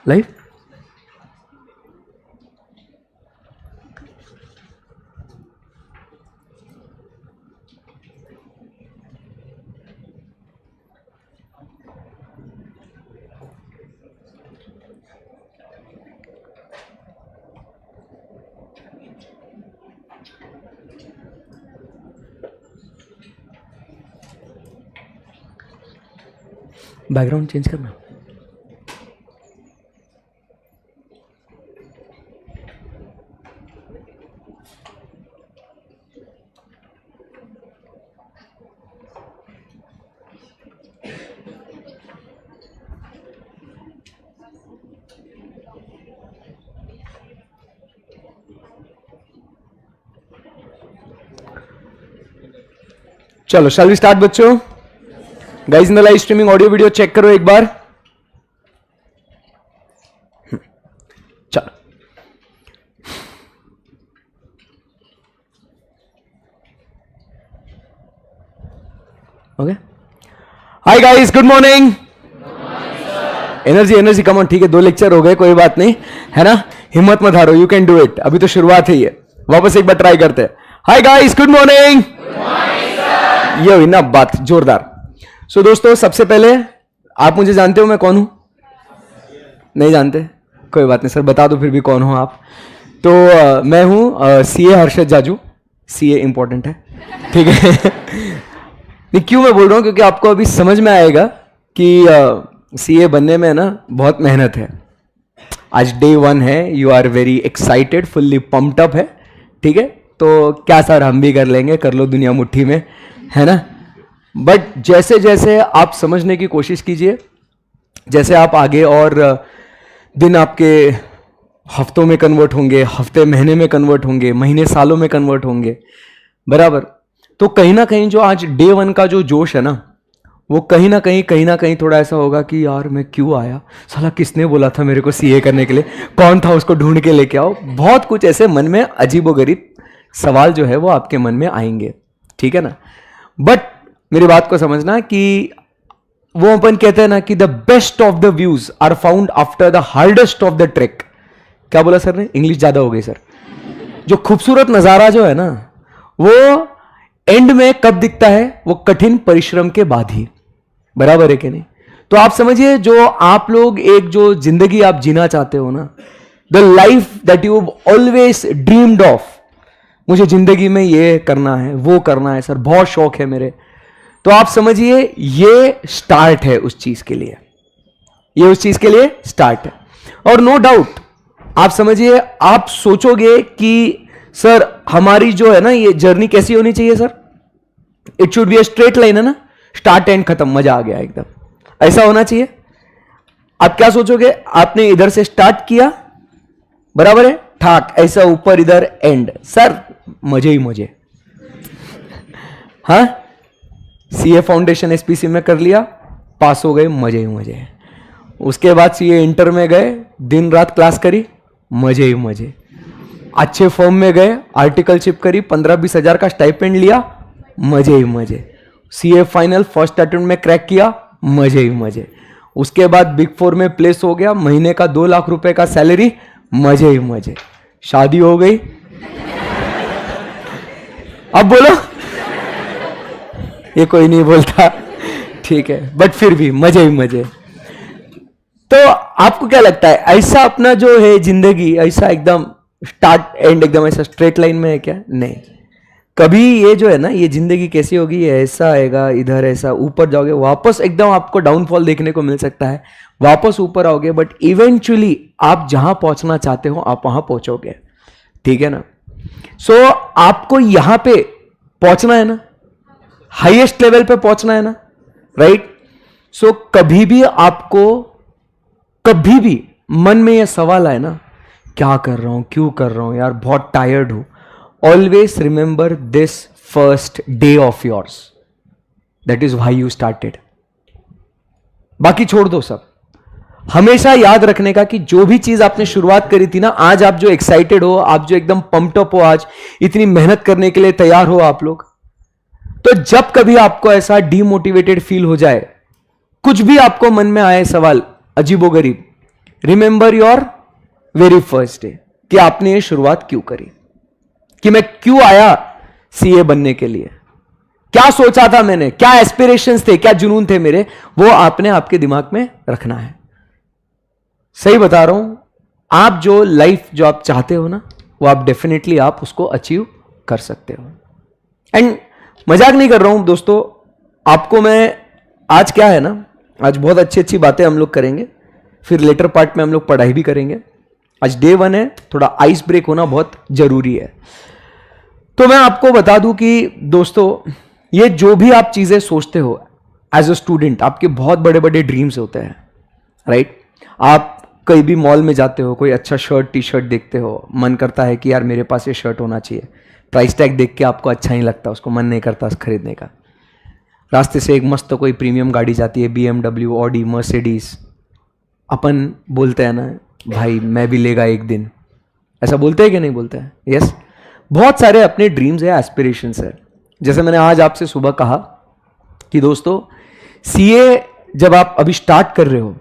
Live? Background change करना। चलो shall we start बच्चों? Guys in the live streaming audio video check करो एक बार। चलो okay. Hi guys, good morning. Energy come on. ठीक है, 2 लेक्चर हो गए, कोई बात नहीं, है ना। हिम्मत मत हारो, यू कैन डू इट। अभी तो शुरुआत ही है, वापस एक बार ट्राई करते हैं। हाय गाइस, गुड मॉर्निंग। ये हुई ना बात, जोरदार। सो दोस्तों, सबसे पहले आप मुझे जानते हो मैं कौन हूं? नहीं जानते? कोई बात नहीं सर, बता दो फिर भी कौन हो आप। तो मैं हूं CA Harshad Jaju. CA important है, ठीक है। नहीं, क्यों मैं बोल रहा हूं, क्योंकि आपको अभी समझ में आएगा कि सीए बनने में ना बहुत मेहनत है। आज डे 1 है, you are very excited, fully pumped up है, ठीक है। तो क्या सर, हम भी कर लेंगे, कर लो दुनिया मुट्ठी में, है ना। बट जैसे जैसे आप समझने की कोशिश कीजिए, जैसे आप आगे और दिन आपके हफ्तों में कन्वर्ट होंगे, हफ्ते महीने में कन्वर्ट होंगे, महीने सालों में कन्वर्ट होंगे, बराबर। तो कहीं ना कहीं जो आज डे 1 का जो जोश है ना, वो कहीं ना कहीं थोड़ा ऐसा होगा कि यार मैं क्यों आया, साला किसने बोला था मेरे को सीए करने के लिए, कौन था, उसको ढूंढ के लेके आओ। बहुत कुछ ऐसे मन में अजीबोगरीब सवाल जो है वो आपके मन में आएंगे, ठीक है ना। बट मेरी बात को समझना कि वो अपन कहते हैं ना कि the best of the views are found after the hardest of the track. क्या बोला सर ने? इंग्लिश ज्यादा हो गई सर। जो खूबसूरत नजारा जो है ना, वो एंड में कब दिखता है? वो कठिन परिश्रम के बाद ही, बराबर है कि नहीं। तो आप समझिए, जो आप लोग एक जो जिंदगी आप जीना चाहते हो ना, the life that you always dreamed of, मुझे जिंदगी में ये करना है, वो करना है सर, बहुत शौक है मेरे, तो आप समझिए ये स्टार्ट है उस चीज के लिए, ये उस चीज के लिए स्टार्ट है। और नो डाउट आप समझिए, आप सोचोगे कि सर हमारी जो है ना ये जर्नी कैसी होनी चाहिए sir? It should be a straight line, है ना, स्टार्ट एंड खत्म, मजा आ गया एकदम, ऐसा होना चाहिए। आप क्या सोचोगे? आपने इधर से स्टार्ट किया, बराबर है, ठाक ऐसा ऊपर, इधर एंड, सर मजे ही मजे। हाँ, सीए फाउंडेशन एसपीसी में कर लिया, पास हो गए, मजे ही मजे। उसके बाद सीए इंटर में गए, दिन रात क्लास करी, मजे ही मजे। अच्छे फॉर्म में गए, आर्टिकलशिप करी, 15-20 हजार का स्टाइपेंड लिया, मजे ही मजे। सीए फाइनल फर्स्ट अटेम्प्ट में क्रैक किया, मजे ही मजे। उसके बाद बिग 4 में प्लेस हो गया, महीने का 2 लाख रुपए का सैलरी, मजे ही मजे। शादी हो गई। अब बोलो, ये कोई नहीं बोलता, ठीक है, बट फिर भी मजे ही मजे। तो आपको क्या लगता है, ऐसा अपना जो है जिंदगी, ऐसा एकदम स्टार्ट एंड एकदम ऐसा स्ट्रेट लाइन में है क्या? नहीं। कभी ये जो है ना, ये जिंदगी कैसी होगी, ऐसा आएगा, इधर ऐसा, ऊपर जाओगे, वापस एकदम आपको डाउनफॉल देखने को मिल सकता है, वापस ऊपर आओगे, बट इवेंचुअली आप जहां पहुंचना चाहते हो आप वहां पहुंचोगे, ठीक है ना। सो आपको यहां पे पहुंचना है ना, हाईएस्ट लेवल पे पहुंचना है ना, राइट। सो कभी भी आपको, कभी भी मन में यह सवाल आए ना, क्या कर रहा हूं, क्यों कर रहा हूं यार, बहुत टायर्ड हूं, always remember this first day of yours, that is why you started. बाकी छोड़ दो सब। हमेशा याद रखने का कि जो भी चीज आपने शुरुआत करी थी ना, आज आप जो एक्साइटेड हो, आप जो एकदम पंप्ड अप हो, आज इतनी मेहनत करने के लिए तैयार हो आप लोग, तो जब कभी आपको ऐसा डीमोटिवेटेड फील हो जाए, कुछ भी आपको मन में आए सवाल अजीबोगरीब, remember your very first day, कि आपने ये शुरुआत क्यों करी, कि मैं क्यों आया सीए बनने के लिए, क्या सोचा था मैंने, क्या एस्पिरेशंस थे, क्या जुनून थे मेरे, वो आपने आपके दिमाग में रखना है। सही बता रहा हूं, आप जो लाइफ जो आप चाहते हो ना, वो आप डेफिनेटली आप उसको अचीव कर सकते हो। एंड मजाक नहीं कर रहा हूं दोस्तों, आपको मैं आज क्या है ना, आज बहुत अच्छी अच्छी बातें हम लोग करेंगे, फिर लेटर पार्ट में हम लोग पढ़ाई भी करेंगे। आज डे 1 है, थोड़ा आइस ब्रेक होना बहुत जरूरी है। तो मैं आपको बता दूं कि दोस्तों, ये जो भी आप चीजें सोचते हो एज अ स्टूडेंट, आपके बहुत बड़े बड़े ड्रीम्स होते हैं, राइट। आप कहीं भी मॉल में जाते हो, कोई अच्छा शर्ट टी शर्ट देखते हो, मन करता है कि यार मेरे पास ये शर्ट होना चाहिए, प्राइस टैग देख के आपको अच्छा नहीं लगता, उसको मन नहीं करता खरीदने का। रास्ते से एक मस्त कोई प्रीमियम गाड़ी जाती है, BMW, ऑडी, मर्सिडीज, अपन बोलते हैं ना भाई मैं भी लेगा एक दिन, ऐसा बोलते हैं कि नहीं बोलते हैं? यस, बहुत सारे अपने ड्रीम्स है, एस्पिरेशंस है। जैसे मैंने आज आपसे सुबह कहा कि दोस्तों, सीए जब आप अभी स्टार्ट कर रहे हो,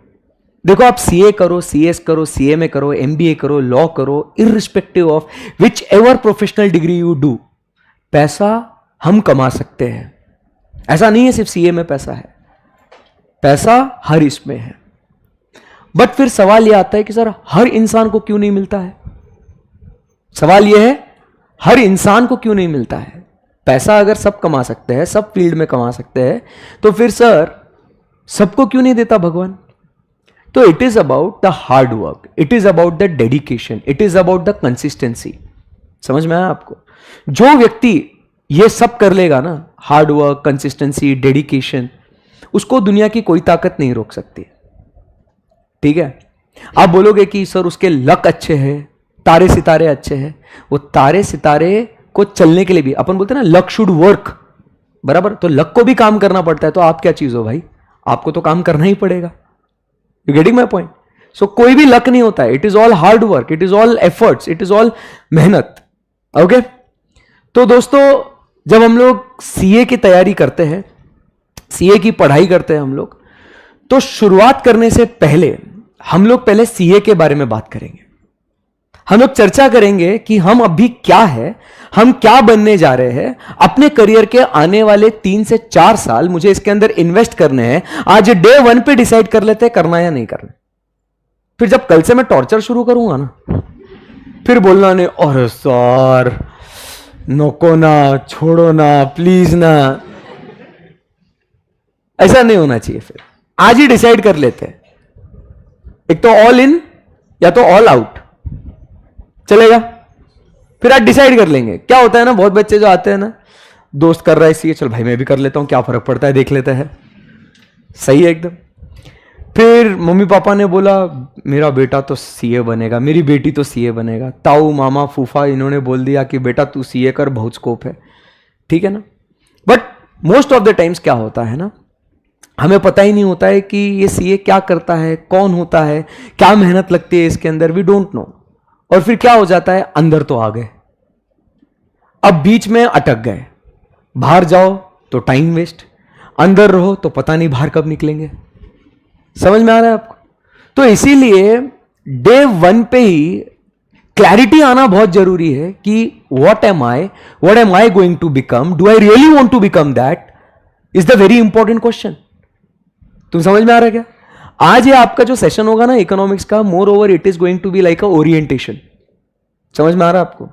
देखो आप सीए करो, सीएस करो, सीएमए करो, एमबीए करो, लॉ करो, irrespective of which ever professional degree you do, पैसा हम कमा सकते हैं। ऐसा नहीं है सिर्फ सीए में पैसा है, पैसा हर इसमें है। बट फिर सवाल यह आता है कि सर हर इंसान को क्यों नहीं मिलता है? सवाल यह है, हर इंसान को क्यों नहीं मिलता है पैसा? अगर सब कमा सकते हैं, सब फील्ड में कमा सकते हैं, तो फिर सर सबको क्यों नहीं देता भगवान? तो it is about the hard work, it is about the dedication, it is about the consistency. समझ में आया आपको? जो व्यक्ति ये सब कर लेगा ना, हार्ड वर्क, कंसिस्टेंसी, डेडिकेशन, उसको दुनिया की कोई ताकत नहीं रोक सकती। ठीक है? आप बोलोगे कि सर उसके लक अच्छे हैं, तारे सितारे अच्छे हैं, वो तारे सितारे को चलने के लिए भी अपन बोलते हैं ना, लक शुड वर्क, बराबर? तो लक को भी काम करना पड़ता है। तो आप क्या चीज हो भाई? आपको तो काम करना ही पड़ेगा। You getting my point? So कोई भी लक नहीं होता है, it is all hard work, it is all efforts, it is all मेहनत। ओके? तो दोस्तों, जब हम लोग सीए की तैयारी करते हैं, सीए की पढ़ाई करते हैं हम लोग, तो शुरुआत करने से पहले हम लोग पहले सीए के बारे में बात करेंगे। हम लोग चर्चा करेंगे कि हम अभी क्या है, हम क्या बनने जा रहे हैं, अपने करियर के आने वाले 3 से 4 साल मुझे इसके अंदर इन्वेस्ट करने हैं। आज डे 1 पे डिसाइड कर लेते हैं करना या नहीं करना। फिर जब कल से मैं टॉर्चर शुरू करूंगा ना, फिर बोलना नहीं अरे सर नको ना, छोड़ो ना, प्लीज ना, ऐसा नहीं होना चाहिए। फिर आज ही डिसाइड कर लेते हैं, एक तो ऑल इन या तो ऑल आउट, चलेगा? फिर आज डिसाइड कर लेंगे। क्या होता है ना, बहुत बच्चे जो आते हैं ना, दोस्त कर रहा है सीए, चल भाई मैं भी कर लेता हूं, क्या फर्क पड़ता है, देख लेते हैं, सही है एकदम। फिर मम्मी पापा ने बोला मेरा बेटा तो सीए बनेगा, मेरी बेटी तो सीए बनेगा, ताऊ मामा फूफा इन्होंने बोल दिया कि बेटा तू सीए कर, बहुत स्कोप है, ठीक है ना। But most of the times क्या होता है ना, हमें पता ही नहीं होता है कि ये सीए क्या करता है, कौन होता है, क्या मेहनत लगती है इसके अंदर, वी डोंट नो। और फिर क्या हो जाता है, अंदर तो आ गए, अब बीच में अटक गए। बाहर जाओ तो टाइम वेस्ट, अंदर रहो तो पता नहीं बाहर कब निकलेंगे। समझ में आ रहा है आपको? तो इसीलिए डे 1 पे ही क्लैरिटी आना बहुत जरूरी है कि what am I going to become, do I really want to become that, is the very important question. तुम समझ में आ रहा है क्या? आज ये आपका जो सेशन होगा ना इकोनॉमिक्स का, moreover it is going to be like a orientation. समझ में आ रहा है आपको?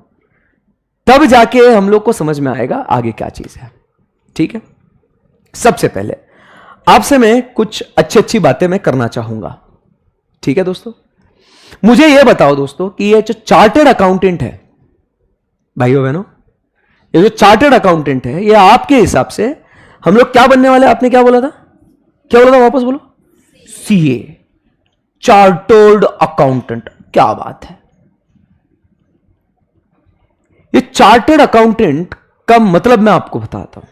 तब जाके हम लोग को समझ में आएगा आगे क्या चीज है। ठीक है? सबसे पहले आपसे मैं कुछ अच्छी अच्छी बातें मैं करना चाहूंगा। ठीक है दोस्तों? मुझे यह बताओ दोस्तों कि ये जो चार्टर्ड अकाउंटेंट है, भाइयों बहनों, ये जो चार्टर्ड अकाउंटेंट है, ये आपके हिसाब से हम लोग क्या बनने वाले? आपने क्या बोला था? क्या बोला था? वापस बोलो। CA, chartered accountant. क्या बात है! ये चार्टर्ड अकाउंटेंट का मतलब मैं आपको बताता हूं।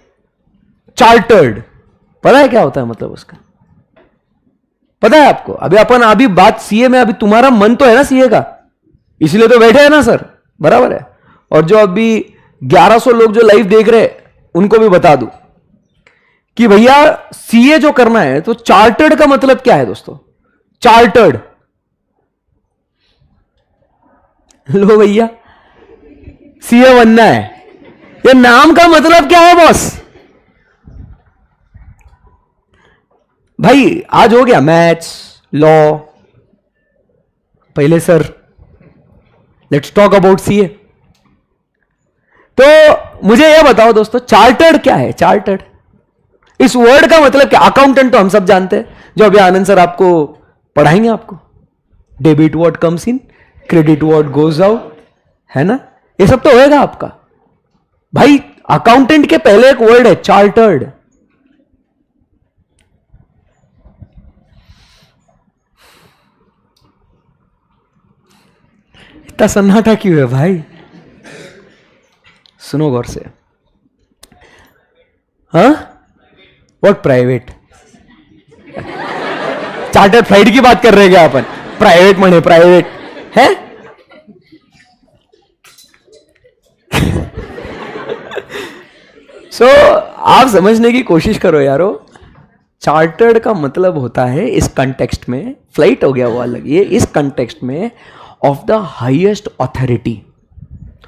चार्टर्ड पता है क्या होता है मतलब उसका? पता है आपको? अभी बात सीए में, अभी तुम्हारा मन तो है ना सीए का, इसलिए तो बैठे हैं ना सर, बराबर है। और जो अभी 1100 लोग जो लाइव देख रहे हैं उनको भी बता दूं कि भैया सीए जो करना है, तो चार्टर्ड का मतलब क्या है दोस्तों? चार्टर्ड लो भैया, सीए बनना है। ये नाम का मतलब क्या है बॉस? भाई आज हो गया मैथ्स, लॉ। पहले sir let's talk about CA. तो मुझे यह बताओ दोस्तों, चार्टर्ड क्या है? चार्टर्ड, इस वर्ड का मतलब क्या? अकाउंटेंट तो हम सब जानते हैं, जो अभी आनंद सर आपको पढ़ाएंगे। आपको debit what comes in, credit what goes out, है ना? ये सब तो होएगा आपका। भाई अकाउंटेंट के पहले एक वर्ड है चार्टर्ड। इतना सन्नाटा क्यों है भाई? सुनो गौर से। हाँ, व्हाट प्राइवेट? चार्टर्ड फ्लाइट की बात कर रहे हैं क्या अपन? प्राइवेट मने प्राइवेट है? सो आप समझने की कोशिश करो यारो। चार्टर्ड का मतलब होता है इस कंटेक्स्ट में, फ्लाइट हो गया वो अलग, ये इस कंटेक्स्ट में of the highest authority,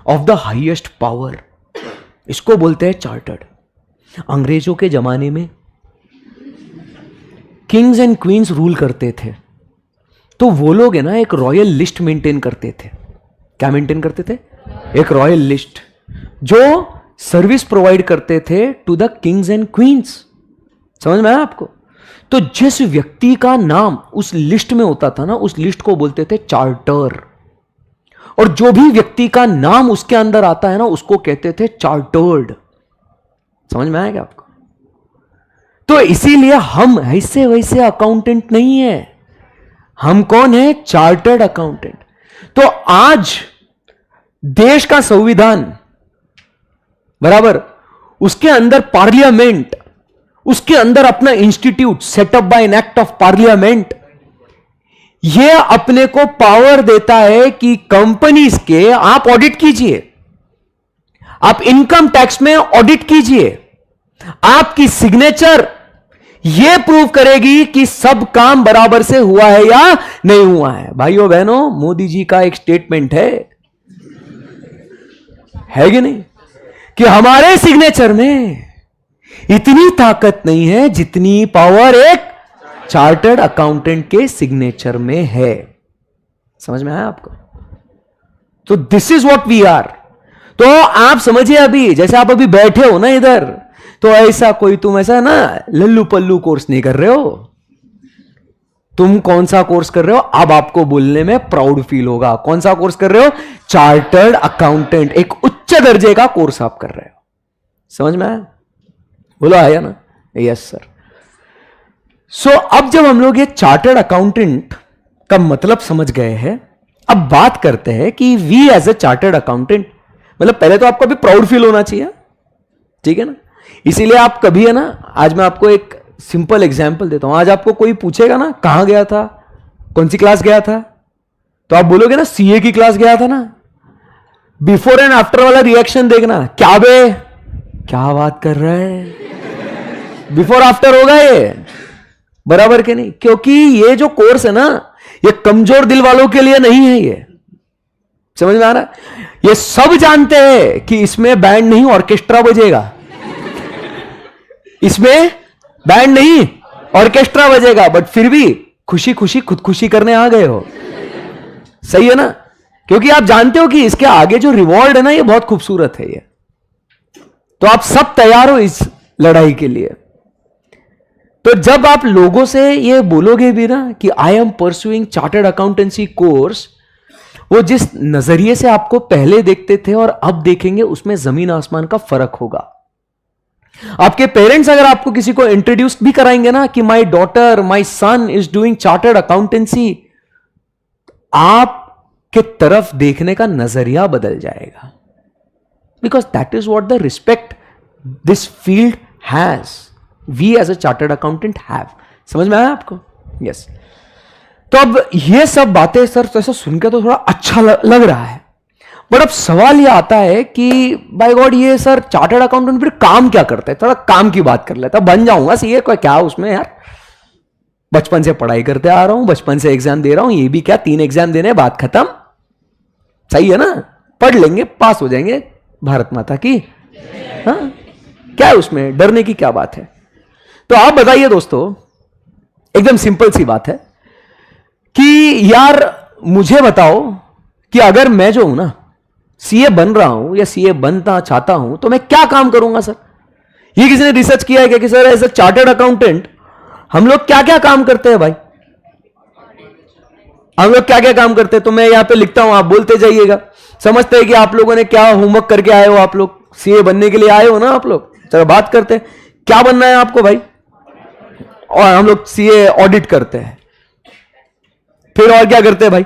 of the highest power, इसको बोलते हैं चार्टर्ड। अंग्रेजों के जमाने में किंग्स एंड क्वींस रूल करते थे, तो वो लोग है ना एक रॉयल लिस्ट मेंटेन करते थे। क्या मेंटेन करते थे? एक रॉयल लिस्ट, जो सर्विस प्रोवाइड करते थे to the kings and queens. समझ में आया आपको? तो जिस व्यक्ति का नाम उस लिस्ट में होता था ना, उस लिस्ट को बोलते थे चार्टर। और जो भी व्यक्ति का नाम उसके अंदर आता है ना, उसको कहते थे चार्टर्ड। समझ में आएगा आपको? तो इसीलिए हम ऐसे वैसे अकाउंटेंट नहीं है। हम कौन है? Chartered accountant. तो आज देश का संविधान बराबर, उसके अंदर पार्लियामेंट, उसके अंदर अपना institute setup by an act of parliament, यह अपने को पावर देता है कि कंपनीज के आप ऑडिट कीजिए, आप इनकम टैक्स में ऑडिट कीजिए, आपकी सिग्नेचर यह प्रूव करेगी कि सब काम बराबर से हुआ है या नहीं हुआ है। भाइयों बहनों, मोदी जी का एक स्टेटमेंट है कि नहीं, कि हमारे सिग्नेचर में इतनी ताकत नहीं है जितनी पावर एक चार्टर्ड अकाउंटेंट के सिग्नेचर में है। समझ में आया आपको? तो this is what we are. तो आप समझिए, अभी जैसे आप अभी बैठे हो ना इधर, तो ऐसा कोई तुम ऐसा ना लल्लू पल्लू कोर्स नहीं कर रहे हो। तुम कौन सा कोर्स कर रहे हो? अब आपको बोलने में प्राउड फील होगा। कौन सा कोर्स कर रहे हो? चार्टर्ड अकाउंटेंट, एक उच्च दर्जे का कोर्स आप कर रहे हो। समझ में आया? बोलो आया ना? Yes sir. सो अब जब हम लोग ये चार्टर्ड अकाउंटेंट का मतलब समझ गए हैं, अब बात करते हैं कि we as a chartered accountant, मतलब पहले तो आपको भी प्राउड फील होना चाहिए, ठीक है ना? इसीलिए आप कभी है ना, आज मैं आपको एक सिंपल एग्जाम्पल देता हूं। आज आपको कोई पूछेगा ना कहां गया था, कौन सी क्लास गया था, तो आप बोलोगे ना सीए की क्लास गया था ना। बिफोर एंड आफ्टर वाला रिएक्शन देखना, क्या बे, क्या बात कर रहा है, बिफोर आफ्टर होगा ये, बराबर के नहीं? क्योंकि ये जो कोर्स है ना, ये कमजोर दिल वालों के लिए नहीं है। ये समझ में आ रहा है? ये सब जानते हैं कि इसमें बैंड नहीं ऑर्केस्ट्रा बजेगा, इसमें बैंड नहीं ऑर्केस्ट्रा बजेगा, बट फिर भी खुशी खुशी खुदकुशी करने आ गए हो। सही है ना? क्योंकि आप जानते हो कि इसके आगे जो रिवॉर्ड है ना, ये बहुत खूबसूरत है। ये तो आप सब तैयार हो इस लड़ाई के लिए। तो जब आप लोगों से ये बोलोगे भी ना कि I am pursuing chartered accountancy course, वो जिस नजरिए से आपको पहले देखते थे और अब देखेंगे, उसमें जमीन आसमान का फर्क होगा। आपके पेरेंट्स अगर आपको किसी को इंट्रोड्यूस भी कराएंगे ना कि my daughter, my son is doing chartered accountancy, आपके तरफ देखने का नजरिया बदल जाएगा। Because that is what the respect this field has, we as a chartered accountant have. समझ में आया आपको? यस। तो अब ये सब बातें सर तो ऐसा सुनकर तो थोड़ा अच्छा लग रहा है, बट अब सवाल ये आता है कि बाय गॉड, ये सर चार्टर्ड अकाउंटेंट फिर काम क्या करता है? थोड़ा काम की बात कर लेता, बन जाऊंगा सीए, कोई क्या उसमें यार, बचपन से पढ़ाई करते आ रहा हूं, बचपन से एग्जाम दे रहा हूं, ये भी क्या 3 एग्जाम देने, बात खत्म। सही है ना? पढ़ लेंगे, पास हो जाएंगे, भारत माता की। हाँ, क्या है उसमें डरने की क्या बात है? तो आप बताइए दोस्तों, एकदम सिंपल सी बात है कि यार मुझे बताओ कि अगर मैं जो हूं ना सीए बन रहा हूं या सीए बनना चाहता हूं तो मैं क्या काम करूंगा सर? ये किसी ने रिसर्च किया है क्या कि sir as a chartered accountant हम लोग क्या क्या काम करते हैं भाई? हम लोग क्या क्या काम करते हैं? तो मैं यहां पे लिखता हूं, आप बोलते जाइएगा। समझते हैं कि आप लोगों ने क्या होमवर्क करके आए हो, आप लोग सीए बनने के लिए आए हो ना आप लोग। चलो बात करते हैं, क्या बनना है आपको भाई? और हम लोग सीए ऑडिट करते हैं। फिर और क्या करते हैं भाई?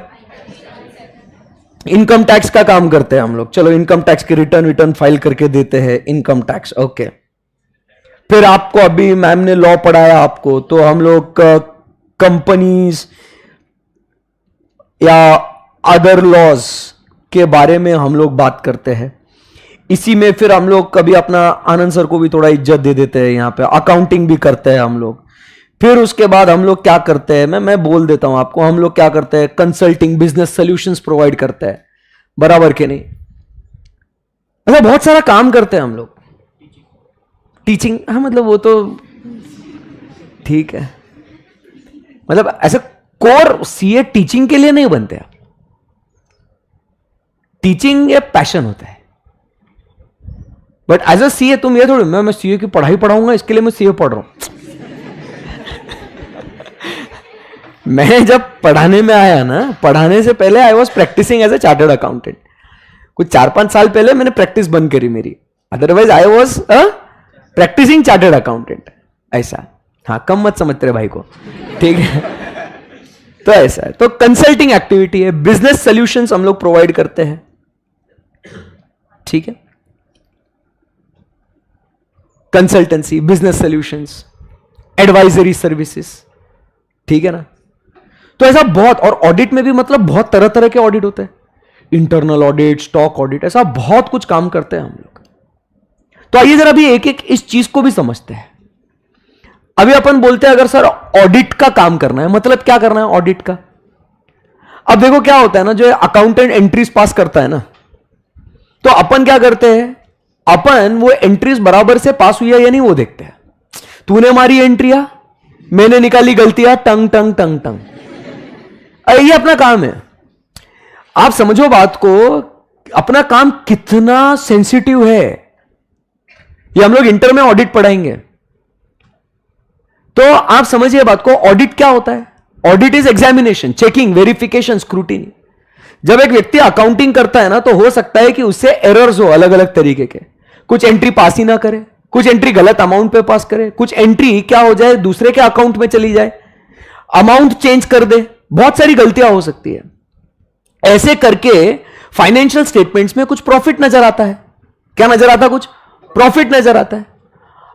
इनकम टैक्स का काम करते हैं हम लोग। चलो इनकम टैक्स के रिटर्न फाइल करके देते हैं, इनकम टैक्स, ओके। फिर आपको अभी मैम ने लॉ पढ़ाया आपको, तो हम लोग कंपनीज या अदर लॉज के बारे में हम लोग बात करते हैं। इसी में फिर हम लोग कभी अपना आनंद सर को भी थोड़ा इज्जत दे देते हैं, यहां पे अकाउंटिंग भी करते हैं हम लोग। फिर उसके बाद हम लोग क्या करते हैं, मैं बोल देता हूं आपको, हम लोग क्या करते हैं, कंसल्टिंग बिजनेस सॉल्यूशंस प्रोवाइड करते हैं, बराबर के नहीं? अच्छा, बहुत सारा काम करते हैं हम लोग। टीचिंग, हाँ मतलब वो तो ठीक है, मतलब ऐसे कोर सीए टीचिंग के लिए नहीं बनते आप। टीचिंग ये पैशन होता है, बट एज अ सीए तुम ये थोड़ी मैं सीए की पढ़ाई पढ़ाऊंगा इसके लिए मैं सीए पढ़ रहा हूं। मैं जब पढ़ाने में आया ना, पढ़ाने से पहले I was practising as a chartered accountant. कुछ 4-5 साल पहले मैंने प्रैक्टिस बंद करी मेरी, otherwise I was practising chartered accountant. ऐसा, हाँ कम मत समझते रहे भाई को, ठीक है? तो ऐसा है, तो कंसल्टिंग एक्टिविटी है, बिजनेस सॉल्यूशंस हम लोग प्रोवाइड करते हैं, ठीक है? Consultancy, business solutions, advisory services, ठीक है ना? तो ऐसा बहुत, और ऑडिट में भी मतलब बहुत तरह तरह के ऑडिट होते हैं, इंटरनल ऑडिट, स्टॉक ऑडिट, ऐसा बहुत कुछ काम करते हैं हम लोग। तो आइए जरा अभी एक एक इस चीज को भी समझते हैं। अभी अपन बोलते हैं अगर सर ऑडिट का काम करना है, मतलब क्या करना है ऑडिट का? अब देखो क्या होता है ना, जो अकाउंटेंट एंट्रीज पास करता है ना, तो अपन क्या करते हैं, अपन वो एंट्रीज बराबर से पास हुई है या नहीं वो देखते हैं। तूने मारी एंट्रिया, मैंने निकाली गलतियां, टंग टंग टंग टंग, ये अपना काम है। आप समझो बात को, अपना काम कितना सेंसिटिव है, ये हम लोग इंटर में ऑडिट पढ़ाएंगे। तो आप समझिए बात को, ऑडिट क्या होता है? Audit is examination, checking, verification, scrutiny. जब एक व्यक्ति अकाउंटिंग करता है ना, तो हो सकता है कि उससे एरर्स हो अलग अलग तरीके के, कुछ एंट्री पास ही ना करे, कुछ एंट्री गलत अमाउंट पे पास करे, कुछ एंट्री क्या हो जाए दूसरे के अकाउंट में चली जाए, अमाउंट चेंज कर दे, बहुत सारी गलतियां हो सकती है। ऐसे करके फाइनेंशियल स्टेटमेंट्स में कुछ प्रॉफिट नजर आता है। क्या नजर आता है? कुछ प्रॉफिट नजर आता है।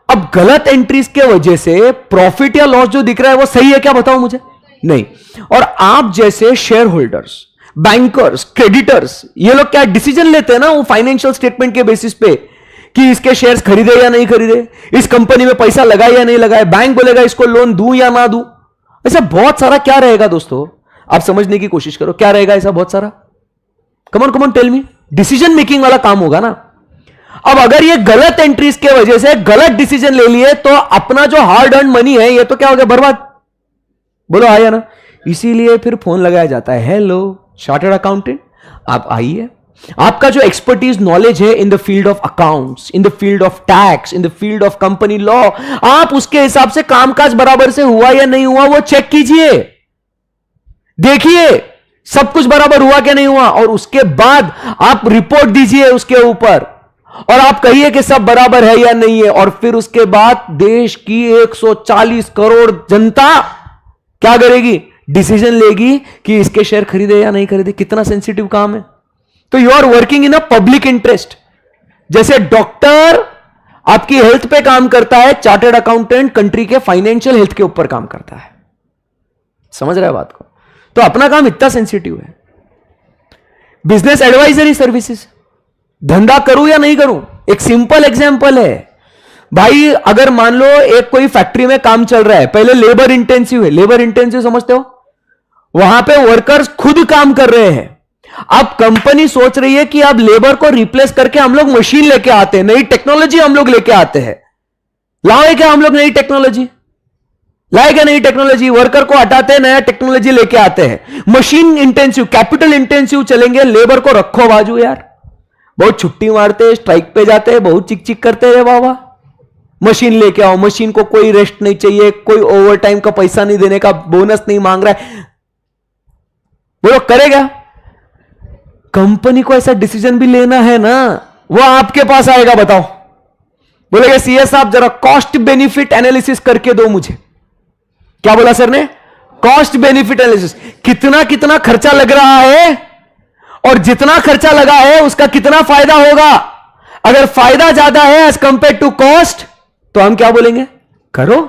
अब गलत एंट्रीज के वजह से प्रॉफिट या लॉस जो दिख रहा है वो सही है क्या, बताओ मुझे? नहीं। और आप जैसे शेयर होल्डर्स, बैंकर्स, क्रेडिटर्स, ये लोग क्या डिसीजन लेते हैं ना वो फाइनेंशियल स्टेटमेंट के बेसिस पे कि इसके शेयर्स खरीदे या नहीं खरीदे, इस कंपनी में पैसा लगाए या नहीं लगाए, बैंक बोलेगा इसको लोन दूं या ना दूं। ऐसा बहुत सारा क्या रहेगा दोस्तों, आप समझने की कोशिश करो, क्या रहेगा ऐसा बहुत सारा? Come on come on tell me. Decision making वाला काम होगा ना। अब अगर ये गलत एंट्रीज के वजह से गलत डिसीजन ले लिए तो अपना जो हार्ड अर्न मनी है ये तो क्या हो गया, बर्बाद। बोलो आया ना। इसीलिए फिर फोन लगाया जाता है, हेलो चार्टर्ड अकाउंटेंट, आप आइए, आपका जो एक्सपर्टीज नॉलेज है in the field of accounts, in the field of tax, in the field of company law, आप उसके हिसाब से कामकाज बराबर से हुआ या नहीं हुआ वो चेक कीजिए, देखिए सब कुछ बराबर हुआ क्या नहीं हुआ, और उसके बाद आप रिपोर्ट दीजिए उसके ऊपर, और आप कहिए कि सब बराबर है या नहीं है। और फिर उसके बाद देश की 140 करोड़ जनता क्या करेगी, डिसीजन लेगी कि इसके शेयर खरीदे या नहीं खरीदे। कितना सेंसिटिव काम है। तो you are working in a public interest. जैसे डॉक्टर आपकी हेल्थ पे काम करता है, चार्टर्ड अकाउंटेंट कंट्री के फाइनेंशियल हेल्थ के ऊपर काम करता है। समझ रहे हैं बात को? तो अपना काम इतना सेंसिटिव है। बिजनेस एडवाइजरी सर्विसेज, धंधा करूं या नहीं करूं, एक सिंपल एग्जांपल है भाई। अगर मान लो एक कोई फैक्ट्री में काम चल रहा है, पहले लेबर इंटेंसिव है, लेबर इंटेंसिव समझते हो, वहां पे वर्कर्स खुद काम कर रहे हैं। अब कंपनी सोच रही है कि अब लेबर को रिप्लेस करके हम लोग मशीन लेके आते हैं, नई टेक्नोलॉजी हम लोग लेके आते हैं। लाए क्या हम लोग नई टेक्नोलॉजी? लाए क्या नई टेक्नोलॉजी? वर्कर को हटाते हैं, नया टेक्नोलॉजी लेके आते हैं। मशीन इंटेंसिव, कैपिटल इंटेंसिव चलेंगे, लेबर को रखो बाजू यार। बहुत छुट्टी मारते हैं, स्ट्राइक पे जाते हैं, बहुत चिक चिक करते हैं बाबा। मशीन लेके आओ, मशीन को कोई रेस्ट नहीं चाहिए, कोई ओवर टाइम का पैसा नहीं देने का, बोनस नहीं मांग रहा है। बोलो करेगा? कंपनी को ऐसा डिसीजन भी लेना है ना, वो आपके पास आएगा। बताओ, बोलेगा सीए साहब जरा कॉस्ट बेनिफिट एनालिसिस करके दो मुझे। क्या बोला सर ने? कॉस्ट बेनिफिट एनालिसिस, कितना कितना खर्चा लग रहा है और जितना खर्चा लगा है उसका कितना फायदा होगा। अगर फायदा ज्यादा है एज कंपेयर टू कॉस्ट तो हम क्या बोलेंगे? करो।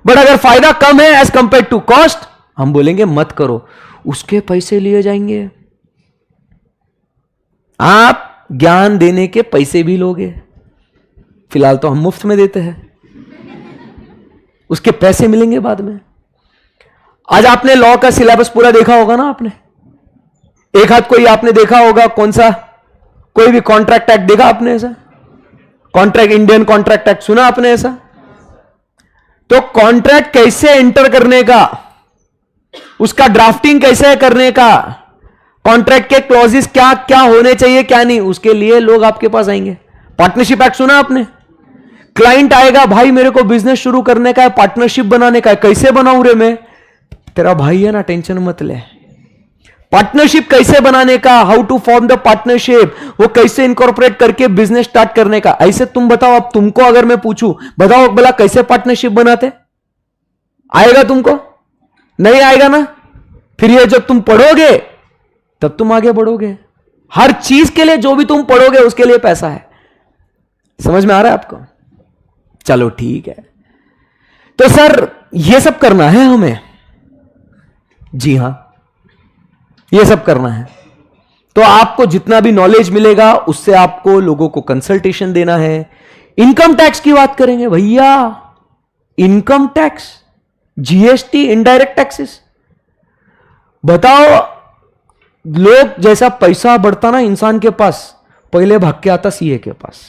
बट अगर फायदा कम है एज कंपेयर टू कॉस्ट, हम बोलेंगे मत करो, उसके पैसे लिए जाएंगे। आप ज्ञान देने के पैसे भी लोगे, फिलहाल तो हम मुफ्त में देते हैं, उसके पैसे मिलेंगे बाद में। आज आपने लॉ का सिलेबस पूरा देखा होगा ना आपने? एक हाथ कोई आपने देखा होगा, कौन सा? कोई भी कॉन्ट्रैक्ट एक्ट देखा आपने ऐसा? कॉन्ट्रैक्ट, इंडियन कॉन्ट्रैक्ट एक्ट सुना आपने ऐसा? तो कॉन्ट्रैक्ट कैसे एंटर करने का, उसका ड्राफ्टिंग कैसे करने का, कॉन्ट्रैक्ट के क्लॉजेस क्या क्या होने चाहिए क्या नहीं, उसके लिए लोग आपके पास आएंगे। पार्टनरशिप एक्ट सुना आपने? क्लाइंट आएगा, भाई मेरे को बिजनेस शुरू करने का है, पार्टनरशिप बनाने का है, कैसे बनाऊं रे मैं? तेरा भाई है ना, टेंशन मत ले। पार्टनरशिप कैसे बनाने का, how to form the partnership, वो कैसे इनकॉर्पोरेट करके बिजनेस स्टार्ट करने का। ऐसे तुम बताओ, अब तुमको अगर मैं पूछूं, बताओ बोला कैसे पार्टनरशिप बनाते, आएगा तुमको? नहीं आएगा ना। फिर ये जब तुम पढ़ोगे तब तुम आगे बढ़ोगे। हर चीज के लिए जो भी तुम पढ़ोगे उसके लिए पैसा है। समझ में आ रहा है आपको? चलो ठीक है। तो सर ये सब करना है हमें? जी हां, ये सब करना है। तो आपको जितना भी नॉलेज मिलेगा उससे आपको लोगों को कंसल्टेशन देना है। इनकम टैक्स की बात करेंगे भैया, income tax, GST, indirect taxes. बताओ, लोग जैसा पैसा बढ़ता ना इंसान के पास, पहले भाग के आता सीए के पास।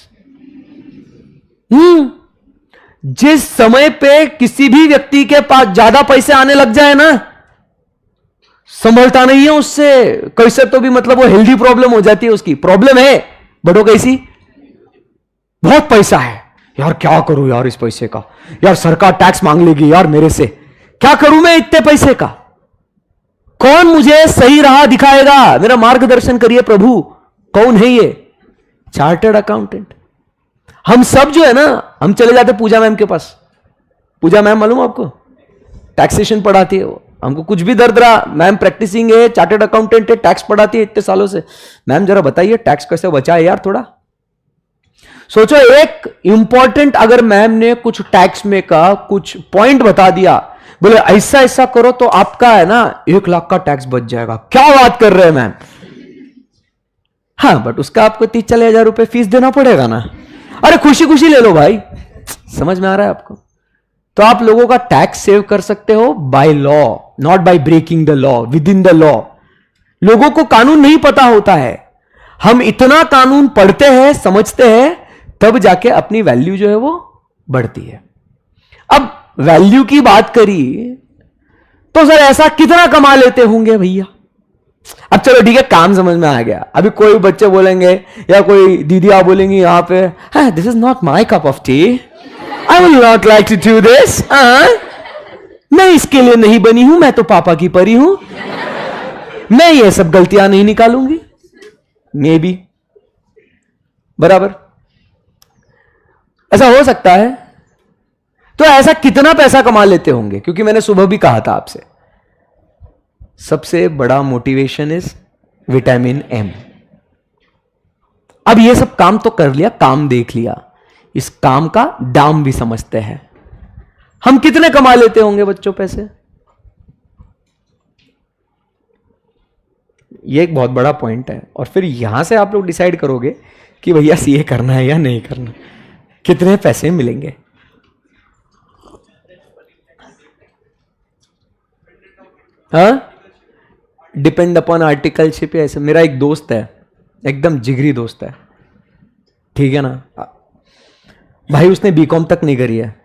जिस समय पे किसी भी व्यक्ति के पास ज्यादा पैसे आने लग जाए ना, संभलता नहीं है उससे। कैसे तो भी मतलब वो हेल्दी प्रॉब्लम हो जाती है, उसकी प्रॉब्लम है। बड़ो कैसी? बहुत पैसा है यार, क्या करूं यार इस पैसे का, यार सरकार टैक्स मांग लेगी यार मेरे से, क्या करूं मैं इतने पैसे का, कौन मुझे सही राह दिखाएगा, मेरा मार्गदर्शन करिए प्रभु। कौन है ये? Chartered accountant. हम सब जो है ना, हम चले जाते पूजा मैम के पास। पूजा मैम मालूम आपको, टैक्सेशन पढ़ाती है वो। हमको कुछ भी दर्द रहा, मैम प्रैक्टिसिंग है, चार्टर्ड अकाउंटेंट है, टैक्स पढ़ाती है इतने सालों से। मैम जरा बताइए टैक्स कैसे बचाए यार थोड़ा। सोचो, एक इंपॉर्टेंट अगर मैम ने कुछ टैक्स में का कुछ पॉइंट बता दिया, बोले ऐसा ऐसा करो तो आपका है ना 1 लाख का टैक्स बच जाएगा। क्या बात कर रहे हैं मैम? हाँ, बट उसका आपको 30-40 हजार रुपए फीस देना पड़ेगा ना। अरे खुशी खुशी ले लो भाई। समझ में आ रहा है आपको? तो आप लोगों का टैक्स सेव कर सकते हो by law, not by breaking the law, within the law. लोगों को कानून नहीं पता होता है। हम इतना कानून पढ़ते हैं, समझते हैं, तब जाके अपनी वैल्यू जो है वो बढ़ती है। अब वैल्यू की बात करी तो सर ऐसा कितना कमा लेते होंगे भैया? अब चलो ठीक है, काम समझ में आ गया। अभी कोई बच्चे बोलेंगे या कोई दीदियां बोलेंगी यहां पे, हाँ this is not my cup of tea, I will not like to do this, मैं इसके लिए नहीं बनी हूं, मैं तो पापा की परी हूं, मैं ये सब गलतियां नहीं निकालूंगी। मे बी बराबर ऐसा हो सकता है। तो ऐसा कितना पैसा कमा लेते होंगे? क्योंकि मैंने सुबह भी कहा था आपसे, सबसे बड़ा मोटिवेशन इज विटामिन एम। अब ये सब काम तो कर लिया, काम देख लिया, इस काम का दाम भी समझते हैं। हम कितने कमा लेते होंगे बच्चों पैसे? ये एक बहुत बड़ा पॉइंट है। और फिर यहां से आप लोग डिसाइड करोगे कि भैया सीए करना है या नहीं करना, कितने पैसे मिलेंगे। हाँ, डिपेंड अपॉन आर्टिकलशिप ऐसे। मेरा एक दोस्त है, एकदम जिगरी दोस्त है, ठीक है ना भाई, उसने बीकॉम तक नहीं करी है,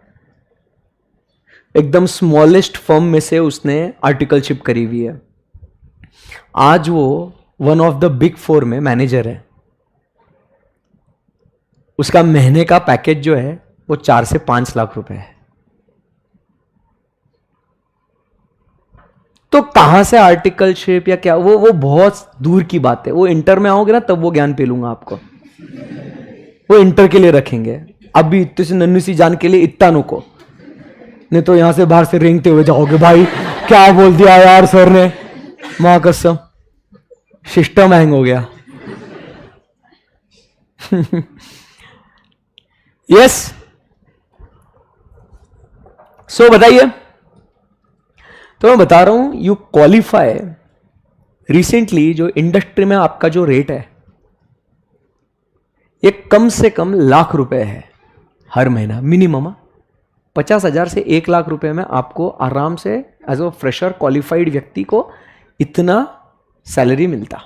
एकदम स्मॉलेस्ट फर्म में से उसने आर्टिकलशिप करी हुई है। आज वो वन ऑफ द बिग 4 में मैनेजर है। उसका महीने का पैकेज जो है वो 4 से 5 लाख रुपए है। तो कहां से आर्टिकलशिप या क्या, वो बहुत दूर की बात है। वो इंटर में आओगे ना तब वो ज्ञान पेलूंगा आपको, वो इंटर के लिए रखेंगे। अभी इतनी सी नन्ही सी जान के लिए इतना नुको, नहीं तो यहां से बाहर से रेंगते हुए जाओगे, भाई क्या बोल दिया यार सर ने, मां कसम सिस्टम हैंग हो गया। यस, सो बताइए, तो मैं बता रहा हूं यू क्वालिफाई। रिसेंटली जो इंडस्ट्री में आपका जो रेट है ये कम से कम लाख रुपए है हर महीना मिनिमम। 50,000 से 1 लाख रुपए में आपको आराम से एज अ फ्रेशर क्वालिफाइड व्यक्ति को इतना सैलरी मिलता।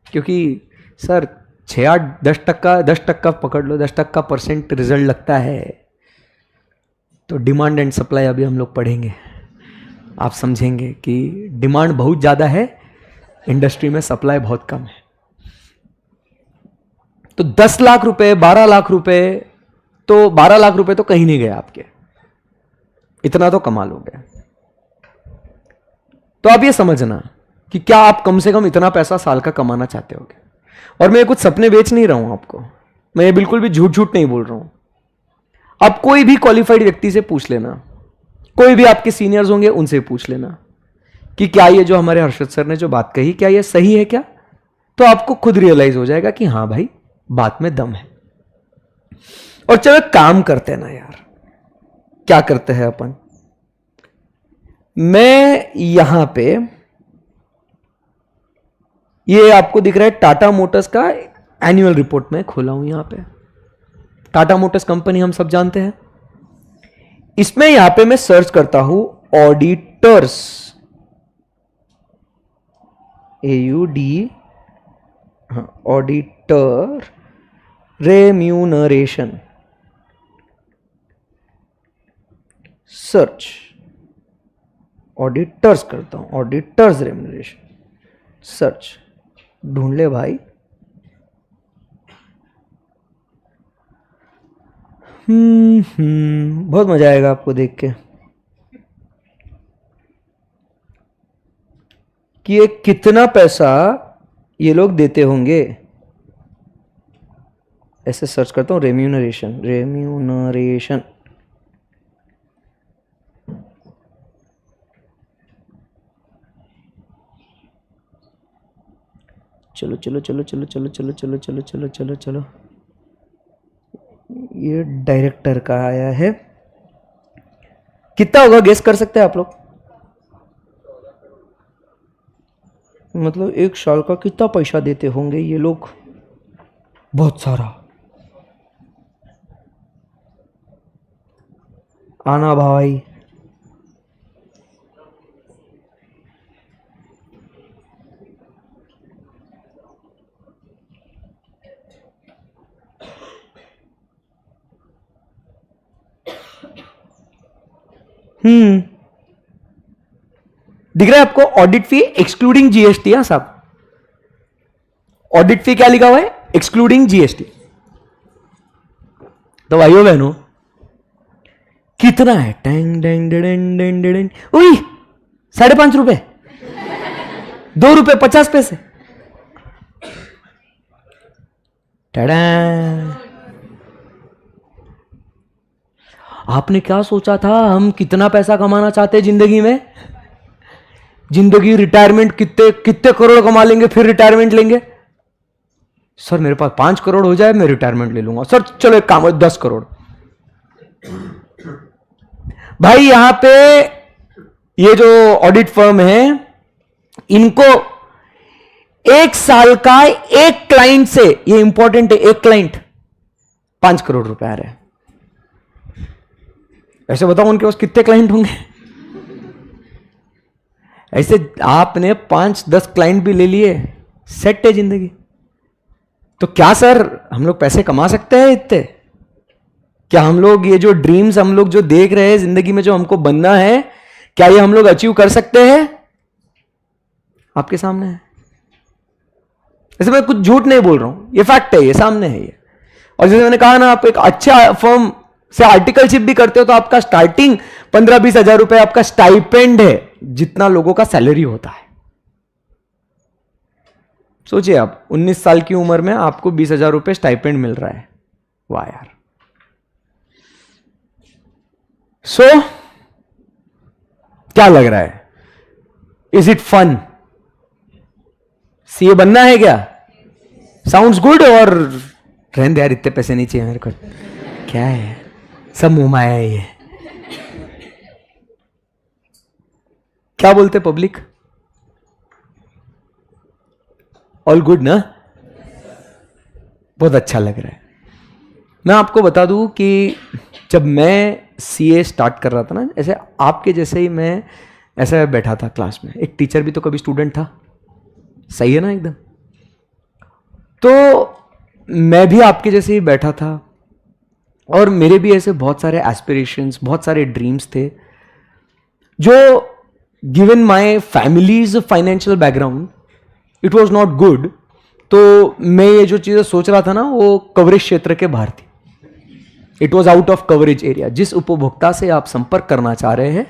क्योंकि सर 6, 8, 10% पकड़ लो, 10% रिजल्ट लगता है। तो डिमांड एंड सप्लाई अभी हम लोग पढ़ेंगे, आप समझेंगे कि डिमांड बहुत ज्यादा है, इंडस्ट्री में सप्लाई बहुत कम है। तो 10 लाख रुपए, 12 लाख रुपए, तो 12 लाख रुपए तो कहीं नहीं गए आपके, इतना तो कमा लोगे। तो आप ये समझना कि क्या आप कम से कम इतना पैसा साल का कमाना चाहते होगे। और मैं कुछ सपने बेच नहीं रहा हूं आपको, मैं ये बिल्कुल भी झूठ नहीं बोल रहा हूं। आप कोई भी क्वालिफाइड व्यक्ति से पूछ लेना, कोई भी आपके सीनियर्स होंगे उनसे पूछ लेना कि क्या ये जो हमारे हर्षद सर ने जो बात कही क्या ये सही है क्या, तो आपको खुद रियलाइज हो जाएगा कि हां भाई बात में दम है। और चलो काम करते हैं ना यार, क्या करते हैं अपन। मैं यहां पे ये आपको दिख रहा है टाटा मोटर्स का एनुअल रिपोर्ट में खोला हूं। यहां पे टाटा मोटर्स कंपनी हम सब जानते हैं। इसमें यहां पे मैं सर्च करता हूं auditors, AUD, auditor remuneration, search auditors करता हूं, ऑडिटर्स रेम्यूनरेशन, सर्च ढूंढ ले भाई। बहुत मजा आएगा आपको देख के कि ये कितना पैसा ये लोग देते होंगे। ऐसे सर्च करता हूं रेम्यूनरेशन, रेम्यूनरेशन, चलो चलो चलो चलो चलो चलो चलो चलो चलो चलो चलो, ये डायरेक्टर का आया है। कितना होगा गेस कर सकते हैं आप लोग? मतलब 1 साल का कितना पैसा देते होंगे ये लोग? बहुत सारा। आना भाई, दिख रहा है आपको? ऑडिट फी एक्सक्लूडिंग जीएसटी। हाँ साहब, ऑडिट फी क्या लिखा हुआ है? Excluding GST. तो भाइयों बहनों कितना है? टेंग डेंग डेंग डेंग डेंग, उई 5.5 रुपए, 2 रुपए 50 पैसे। टडा, आपने क्या सोचा था हम कितना पैसा कमाना चाहते हैं जिंदगी में? जिंदगी रिटायरमेंट कितने कितने करोड़ कमा लेंगे फिर रिटायरमेंट लेंगे? सर मेरे पास 5 करोड़ हो जाए मैं रिटायरमेंट ले लूंगा। सर चलो एक काम है 10 करोड़। भाई यहां पे ये जो ऑडिट फर्म है इनको 1 साल का एक क्लाइंट से, ये इंपॉर्टेंट है, एक क्लाइंट 5 करोड़ रुपए आ रहे हैं। ऐसे बताओ उनके पास कितने क्लाइंट होंगे? ऐसे आपने 5-10 क्लाइंट भी ले लिए, सेट है जिंदगी। तो क्या सर हम लोग पैसे कमा सकते हैं इतने? क्या हम लोग ये जो ड्रीम्स हम लोग जो देख रहे हैं जिंदगी में, जो हमको बनना है, क्या ये हम लोग अचीव कर सकते हैं? आपके सामने है। ऐसे मैं कुछ झूठ नहीं बोल रहा हूं, ये फैक्ट है, ये सामने है ये। और जैसे मैंने कहा ना, आप एक अच्छा फर्म से आर्टिकलशिप भी करते हो तो आपका स्टार्टिंग 15-20 हजार रुपए आपका स्टाइपेंड है, जितना लोगों का सैलरी होता है। सोचिए आप 19 साल की उम्र में आपको 20,000 रुपए स्टाइपेंड मिल रहा है। वाह यार। क्या लग रहा है? Is it fun? सीए बनना है क्या? Sounds good. और रहने दे यार, इतने पैसे नहीं चाहिए मेरे को। क्या है, सब मुंह माया है ये। क्या बोलते पब्लिक? ऑल गुड ना? बहुत अच्छा लग रहा है। मैं आपको बता दूं कि जब मैं सीए स्टार्ट कर रहा था ना, ऐसे आपके जैसे ही मैं ऐसा बैठा था क्लास में, एक टीचर भी तो कभी स्टूडेंट था, सही है ना एकदम? तो मैं भी आपके जैसे ही बैठा था और मेरे भी ऐसे बहुत सारे एस्पिरेशंस, बहुत सारे ड्रीम्स थे, जो given my families financial background it was not good. तो मैं ये जो चीजें सोच रहा था ना, वो कवरेज क्षेत्र के बाहर थी। It was out of coverage area. जिस उपभोक्ता से आप संपर्क करना चाह रहे हैं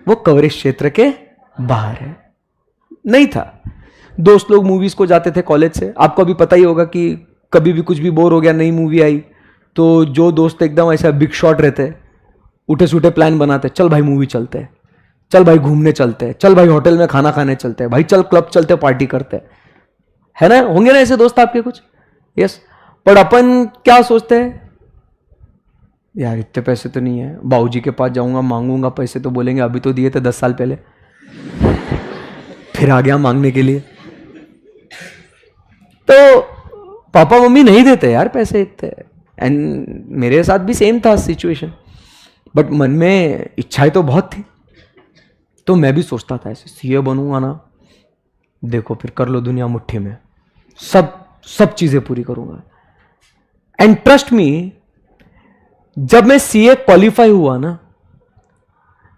वो कवरेज क्षेत्र के बाहर है, नहीं था। दोस्त लोग मूवीज को जाते थे कॉलेज से। आपको अभी पता ही होगा कि कभी भी कुछ भी बोर हो गया, नई मूवी आई, तो जो दोस्त एकदम ऐसा बिग शॉट रहते, उठे सूठे प्लान बनाते, चल भाई मूवी चलते हैं, चल भाई घूमने चलते हैं, चल भाई होटल में खाना खाने चलते हैं, भाई चल क्लब चलते पार्टी करते हैं, है ना? होंगे ना ऐसे दोस्त आपके कुछ? यस। पर अपन क्या सोचते हैं, यार इतने पैसे तो नहीं है, बाबूजी के पास जाऊंगा मांगूंगा पैसे तो बोलेंगे अभी तो दिए थे 10 साल पहले, फिर आ गया मांगने के लिए। तो पापा मम्मी नहीं देते यार पैसे इतने। एंड मेरे साथ भी सेम था सिचुएशन, बट मन में इच्छाएं तो बहुत थी। तो मैं भी सोचता था ऐसे सीए बनूंगा ना, देखो फिर कर लो दुनिया मुट्ठी में, सब चीजें पूरी करूंगा। एंड ट्रस्ट मी, जब मैं सीए क्वालिफाई हुआ ना,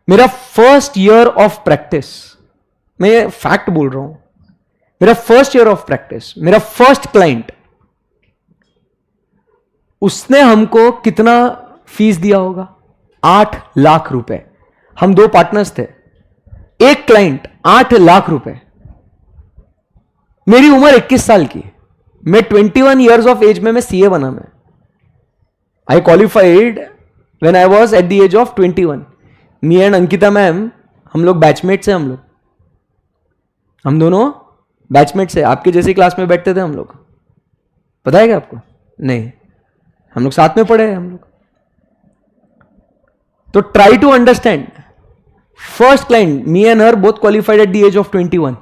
मेरा फर्स्ट ईयर ऑफ प्रैक्टिस, मैं फैक्ट बोल रहा हूं, मेरा फर्स्ट ईयर ऑफ प्रैक्टिस, मेरा फर्स्ट क्लाइंट, उसने हमको कितना फीस दिया होगा? 8 लाख रुपए। हम 2 पार्टनर्स थे, एक क्लाइंट 8 लाख रुपए। मेरी उम्र 21 साल की, मैं 21 ईयर्स ऑफ एज में मैं सीए बना। मैं I qualified when I was at the age of 21। Me and Ankita ma'am, हम लोग बैचमेट्स हैं। हम दोनों बैचमेट्स हैं। आपके जैसी क्लास में बैठते थे हम लोग, पता है क्या आपको? नहीं, हम लोग साथ में पढ़े हैं हम लोग। तो try to understand, first client, me and her both qualified at the age of 21।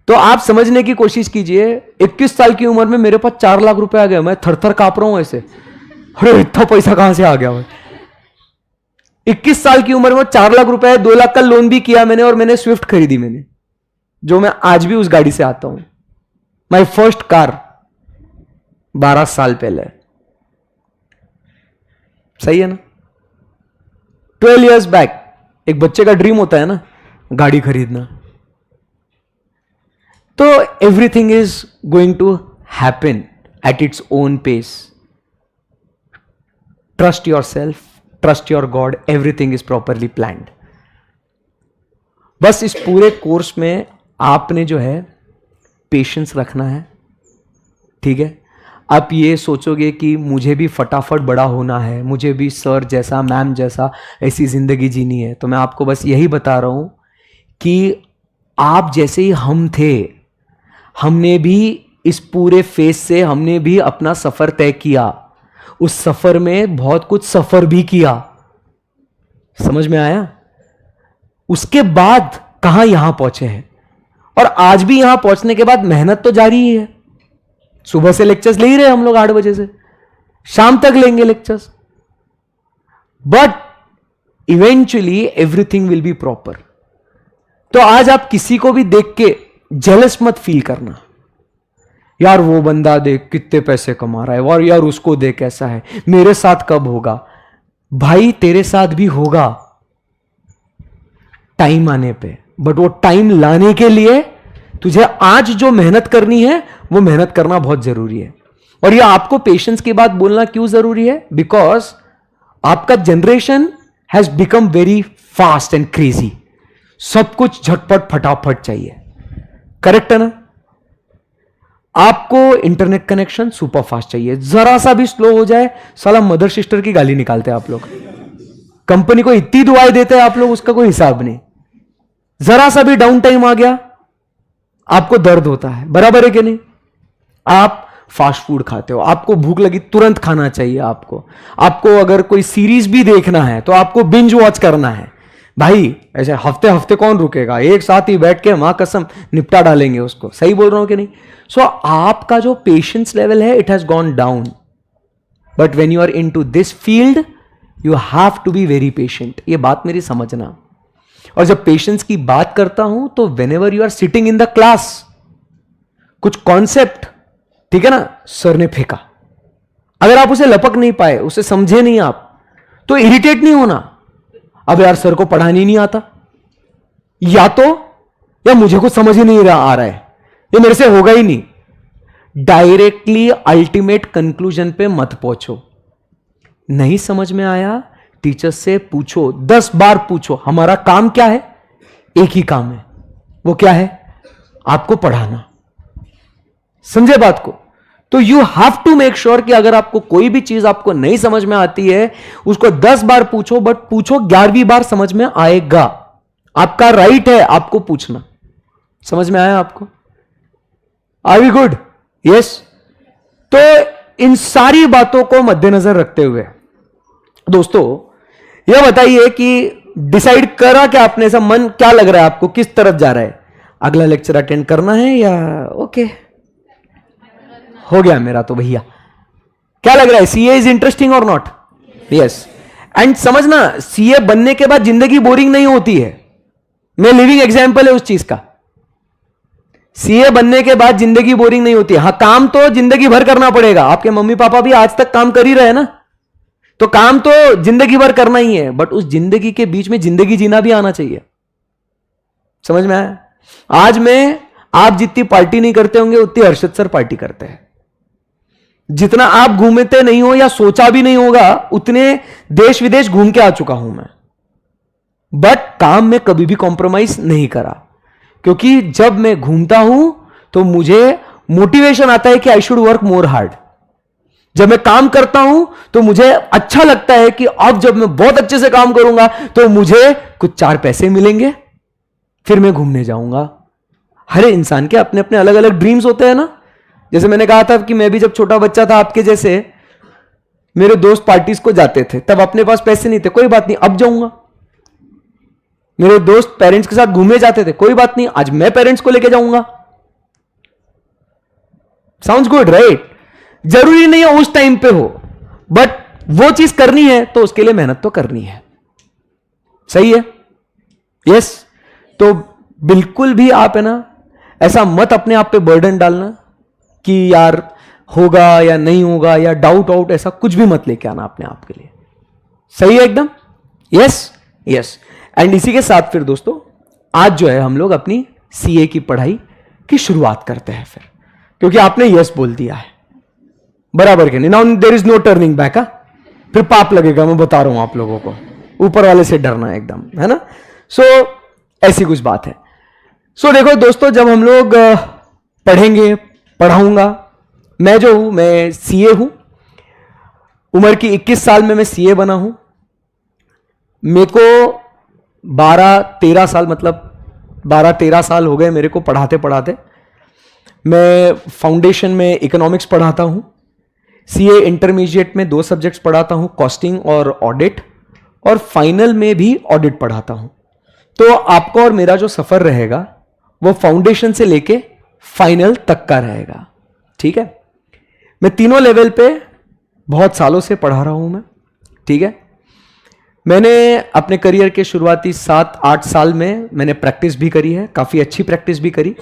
तो आप समझने की कोशिश कीजिए, 21 साल की उम्र में मेरे पास 4 लाख रुपए आ गए। मैं थर-थर कांप रहा हूं ऐसे, अरे इतना पैसा कहां से आ गया भाई? 21 साल की उम्र में 4 लाख रुपए, 2 लाख का लोन भी किया मैंने, और मैंने स्विफ्ट खरीदी मैंने, जो मैं आज भी उस गाड़ी से आता हूं। माई फर्स्ट कार 12 साल पहले। सही है ना? 12 इयर्स बैक। एक बच्चे का ड्रीम होता है ना गाड़ी खरीदना। तो everything is going to happen at its own pace. Trust yourself, trust your god, everything is properly planned. बस इस पूरे कोर्स में आपने जो है पेशेंस रखना है, ठीक है? आप ये सोचोगे कि मुझे भी फटाफट बड़ा होना है, मुझे भी सर जैसा, मैम जैसा ऐसी जिंदगी जीनी है, तो मैं आपको बस यही बता रहा हूं कि आप जैसे ही हम थे, हमने भी इस पूरे फेज से हमने भी अपना सफर तय किया। उस सफर में बहुत कुछ सफर भी किया। समझ में आया? उसके बाद कहां यहां पहुंचे हैं, और आज भी यहां पहुंचने के बाद मेहनत तो जारी ही है। सुबह से लेक्चर्स ले ही रहे हम लोग 8 बजे से, शाम तक लेंगे lectures. But eventually everything will be proper. तो आज आप किसी को भी देख के जेलस मत फील करना, यार वो बंदा देख कितने पैसे कमा रहा है, और यार उसको देख कैसा है, मेरे साथ कब होगा। भाई तेरे साथ भी होगा टाइम आने पे, बट वो टाइम लाने के लिए तुझे आज जो मेहनत करनी है वो मेहनत करना बहुत जरूरी है। और ये आपको पेशेंस की बात बोलना क्यों जरूरी है? बिकॉज आपका generation has become very fast and crazy, सब कुछ झटपट फटाफट चाहिए, करेक्ट है ना? आपको इंटरनेट कनेक्शन सुपर फास्ट चाहिए, जरा सा भी स्लो हो जाए साला मदर सिस्टर की गाली निकालते हैं आप लोग, कंपनी को इतनी दुआएं देते हैं आप लोग, उसका कोई हिसाब नहीं। जरा सा भी डाउन टाइम आ गया आपको दर्द होता है, बराबर है कि नहीं? आप फास्ट फूड खाते हो, आपको भूख लगी तुरंत खाना चाहिए आपको अगर कोई सीरीज भी देखना है तो आपको बिंज वॉच करना है। भाई ऐसे हफ्ते हफ्ते कौन रुकेगा, एक साथ ही बैठ के मां कसम निपटा डालेंगे उसको, सही बोल रहा हूं कि नहीं? सो आपका जो पेशेंस लेवल है it has gone down, but when you are into this field you have to be very patient. ये बात मेरी समझना। और जब पेशेंस की बात करता हूं तो whenever you are sitting in the class, कुछ कॉन्सेप्ट, ठीक है ना, सर ने फेंका, अगर आप उसे लपक नहीं पाए, उसे समझे नहीं आप, तो इरिटेट नहीं होना, अब यार सर को पढ़ाने नहीं आता, या मुझे कुछ समझ ही नहीं आ रहा है, ये मेरे से होगा ही नहीं। डायरेक्टली अल्टीमेट कंक्लूजन पे मत पहुंचो। नहीं समझ में आया, टीचर से पूछो, 10 बार पूछो। हमारा काम क्या है? एक ही काम है, वो क्या है? आपको पढ़ाना। समझे बात को? तो you have to make sure कि अगर आपको कोई भी चीज आपको नहीं समझ में आती है उसको 10 बार पूछो, बट पूछो 11वीं बार समझ में आएगा। आपका राइट है आपको पूछना। समझ में आया आपको? Are we good? यस। तो इन सारी बातों को मद्देनजर रखते हुए दोस्तों यह बताइए कि डिसाइड करा क्या आपने, ऐसा मन क्या लग रहा है आपको, किस तरफ जा रहा है? अगला लेक्चर अटेंड करना है या ओके हो गया मेरा तो भैया? क्या लग रहा है, सीए इज इंटरेस्टिंग और नॉट? यस। एंड समझना, सीए बनने के बाद जिंदगी बोरिंग नहीं होती है। मैं लिविंग एग्जाम्पल है उस चीज का। सीए बनने के बाद जिंदगी बोरिंग नहीं होती है। हाँ, काम तो जिंदगी भर करना पड़ेगा। आपके मम्मी पापा भी आज तक काम कर ही रहे हैं ना, तो काम तो जिंदगी भर करना ही है, बट उस जिंदगी के बीच में जिंदगी जीना भी आना चाहिए। समझ में आया? आज में आप जितनी पार्टी नहीं करते होंगे उतनी हर्षद सर पार्टी करते हैं। जितना आप घूमते नहीं हो या सोचा भी नहीं होगा उतने देश विदेश घूम के आ चुका हूं मैं, बट काम में कभी भी कॉम्प्रोमाइज नहीं करा, क्योंकि जब मैं घूमता हूं तो मुझे मोटिवेशन आता है कि I should work more hard. जब मैं काम करता हूं तो मुझे अच्छा लगता है कि अब जब मैं बहुत अच्छे से काम करूंगा तो मुझे कुछ 4 पैसे मिलेंगे, फिर मैं घूमने जाऊंगा। हर इंसान के अपने अपने अलग अलग ड्रीम्स होते हैं ना। जैसे मैंने कहा था कि मैं भी जब छोटा बच्चा था आपके जैसे, मेरे दोस्त पार्टीज को जाते थे, तब अपने पास पैसे नहीं थे, कोई बात नहीं अब जाऊंगा। मेरे दोस्त पेरेंट्स के साथ घूमने जाते थे, कोई बात नहीं आज मैं पेरेंट्स को लेके जाऊंगा। Sounds good right? जरूरी नहीं है उस टाइम पे हो, बट वो चीज करनी है तो उसके लिए मेहनत तो करनी है। सही है? यस। तो बिल्कुल भी आप है ना ऐसा मत अपने आप पे बर्डन डालना कि यार होगा या नहीं होगा या डाउट आउट, ऐसा कुछ भी मत लेके आना अपने आप के लिए। सही है एकदम? Yes yes. एंड इसी के साथ फिर दोस्तों आज जो है हम लोग अपनी सीए की पढ़ाई की शुरुआत करते हैं फिर, क्योंकि आपने यस बोल दिया है, बराबर के नहीं? Now there is no turning back. फिर पाप लगेगा, मैं बता रहा हूं आप लोगों को, ऊपर वाले से डरना है एकदम, है ना? सो ऐसी कुछ बात है। सो देखो दोस्तों, जब हम लोग पढ़ेंगे, पढ़ाऊंगा, मैं जो हूं मैं सीए हूं, उम्र की 21 साल में मैं सीए बना हूं। मेरे को 12-13 साल, मतलब 12-13 साल हो गए मेरे को पढ़ाते पढ़ाते। मैं फाउंडेशन में इकोनॉमिक्स पढ़ाता हूं, सीए इंटरमीडिएट में 2 सब्जेक्ट्स पढ़ाता हूं, कॉस्टिंग और ऑडिट, और फाइनल में भी ऑडिट पढ़ाता हूं। तो आपका और मेरा जो सफर रहेगा वो फाउंडेशन से लेके फाइनल तक का रहेगा, ठीक है? मैं तीनों लेवल पे बहुत सालों से पढ़ा रहा हूं मैं, ठीक है? मैंने अपने करियर के शुरुआती 7-8 साल में मैंने प्रैक्टिस भी करी है, काफ़ी अच्छी प्रैक्टिस भी करी,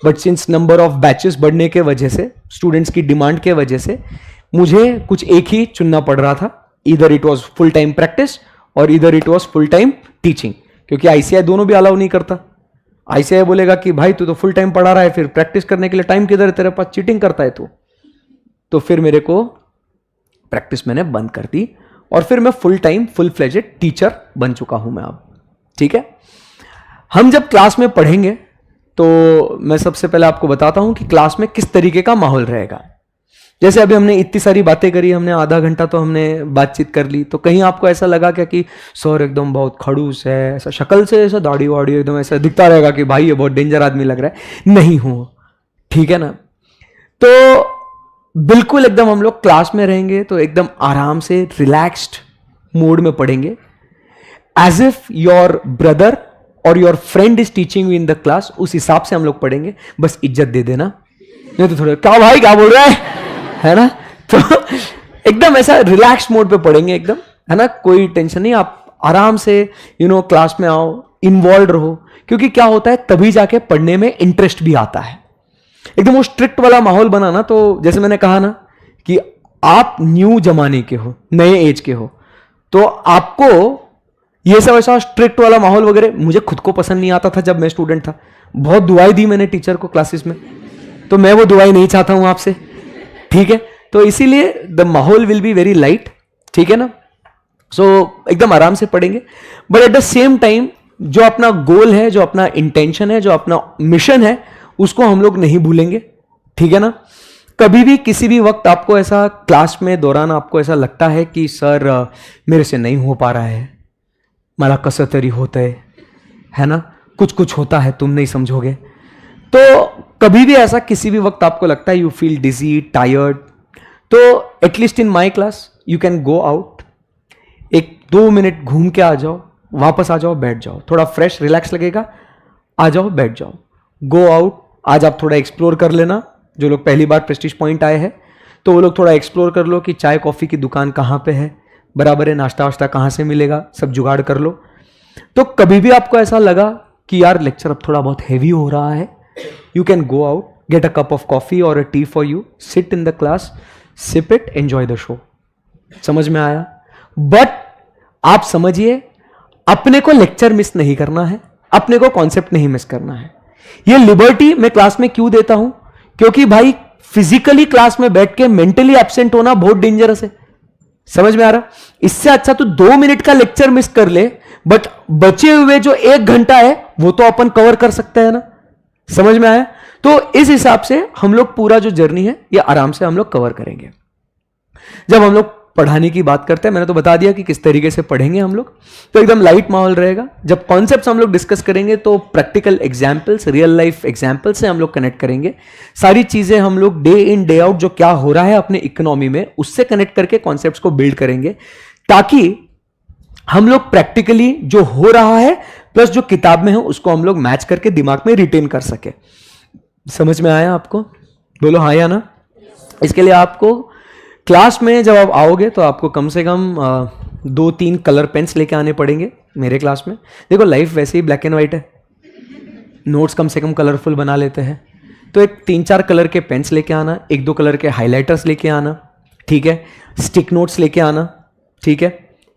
but since number of batches बढ़ने के वजह से, स्टूडेंट्स की डिमांड के वजह से मुझे कुछ एक ही चुनना पड़ रहा था। इधर it was full time practice और इधर it was full time teaching, क्योंकि आईसीआई दोनों भी अलाउ नहीं करता। आईसीआई बोलेगा कि भाई तू तो फुल टाइम पढ़ा रहा है, फिर प्रैक्टिस करने के लिए टाइम किधर है तेरे पास, चीटिंग करता है तू। तो फिर मेरे को प्रैक्टिस मैंने बंद कर दी और फिर मैं full time full fledged teacher बन चुका हूं मैं अब। ठीक है, हम जब क्लास में पढ़ेंगे तो मैं सबसे पहले आपको बताता हूं कि क्लास में किस तरीके का माहौल रहेगा। जैसे अभी हमने इतनी सारी बातें करी, हमने आधा घंटा तो हमने बातचीत कर ली, तो कहीं आपको ऐसा लगा क्या कि सर एकदम बहुत खड़ूस है, ऐसा शक्ल से, ऐसा दाढ़ी वाड़ी एकदम ऐसा दिखता रहेगा कि भाई ये बहुत डेंजर आदमी लग रहा है? नहीं हूं, ठीक है ना। तो बिल्कुल एकदम हम लोग क्लास में रहेंगे तो एकदम आराम से रिलैक्स्ड मोड में पढ़ेंगे, एज इफ योर ब्रदर और your friend is teaching you in the class. उस हिसाब से हम लोग पढ़ेंगे, बस इज्जत दे देना, नहीं तो थोड़ा क्या भाई क्या बोल रहा है ना। तो एकदम ऐसा रिलैक्स मोड पे पढ़ेंगे एकदम, है ना, कोई टेंशन नहीं। आप आराम से क्लास में आओ, इन्वॉल्व रहो, क्योंकि क्या होता है तभी जाके पढ़ने में इंटरेस्ट भी आता है। एकदम वो स्ट्रिक्ट वाला माहौल बनाना, तो जैसे मैंने कहा ना कि आप न्यू जमाने के हो, नए एज के हो, तो आपको ये सब ऐसा स्ट्रिक्ट वाला माहौल वगैरह मुझे खुद को पसंद नहीं आता था। जब मैं स्टूडेंट था बहुत दुआई दी मैंने टीचर को क्लासेस में, तो मैं वो दुआई नहीं चाहता हूं आपसे, ठीक है। तो इसीलिए द माहौल विल बी वेरी लाइट, ठीक है ना। सो एकदम आराम से पढ़ेंगे, but at the same time जो अपना गोल है, जो अपना इंटेंशन है, जो अपना मिशन है, उसको हम लोग नहीं भूलेंगे, ठीक है ना। कभी भी किसी भी वक्त आपको ऐसा क्लास में दौरान आपको ऐसा लगता है कि सर मेरे से नहीं हो पा रहा है, मला कसं तरी होता है ना, कुछ कुछ होता है, तुम नहीं समझोगे। तो कभी भी ऐसा किसी भी वक्त आपको लगता है यू फील डिजी, टायर्ड, तो at least in my class you can go out, 1-2 minute घूम के आ जाओ, वापस आ जाओ, बैठ जाओ, थोड़ा फ्रेश रिलैक्स लगेगा, आ जाओ बैठ जाओ, गो आउट। आज आप थोड़ा एक्सप्लोर कर लेना, जो लोग पहली बार प्रेस्टीज पॉइंट आए हैं तो वो लोग थोड़ा एक्सप्लोर कर लो कि चाय कॉफ़ी की दुकान कहाँ पे है, बराबर है, नाश्ता वाश्ता कहाँ से मिलेगा, सब जुगाड़ कर लो। तो कभी भी आपको ऐसा लगा कि यार लेक्चर अब थोड़ा बहुत हैवी हो रहा है, you can go out, get a cup of coffee और a tea for you, sit in the class, sip it, enjoy the show. समझ में आया? बट आप समझिए, अपने को लेक्चर मिस नहीं करना है, अपने को कॉन्सेप्ट नहीं मिस करना है। ये लिबर्टी मैं क्लास में क्यों देता हूं? क्योंकि भाई फिजिकली क्लास में बैठ के मेंटली एब्सेंट होना बहुत डेंजरस है। समझ में आ रहा? इससे अच्छा तो 2 मिनट का लेक्चर मिस कर ले, बट बचे हुए जो 1 घंटा है वो तो अपन कवर कर सकते हैं ना। समझ में आया? तो इस हिसाब से हम लोग पूरा जो जर्नी है ये आराम से हम लोग कवर करेंगे। जब हम लोग पढ़ाने की बात करते हैं, मैंने तो बता दिया कि किस तरीके से पढ़ेंगे हम लोग, तो एकदम लाइट माहौल रहेगा। जब कॉन्सेप्ट्स हम लोग डिस्कस करेंगे तो practical examples, real life example से हम लोग कनेक्ट करेंगे। सारी चीजें हम लोग डे इन डे आउट जो क्या हो रहा है अपने इकोनॉमी में, उससे कनेक्ट करके कॉन्सेप्ट्स को बिल्ड करेंगे, ताकि हम लोग प्रैक्टिकली जो हो रहा है प्लस जो किताब में है उसको हम लोग मैच करके दिमाग में रिटेन कर सके। समझ में आया आपको? बोलो हाँ या ना। इसके लिए आपको क्लास में जब आप आओगे तो आपको कम से कम 2-3 कलर पेन्स लेके आने पड़ेंगे मेरे क्लास में। देखो लाइफ वैसे ही ब्लैक एंड वाइट है, नोट्स कम से कम कलरफुल बना लेते हैं, तो एक 3-4 कलर के पेन्स लेके आना, 1-2 कलर के हाइलाइटर्स लेके आना, ठीक है, स्टिक नोट्स लेके आना, ठीक है,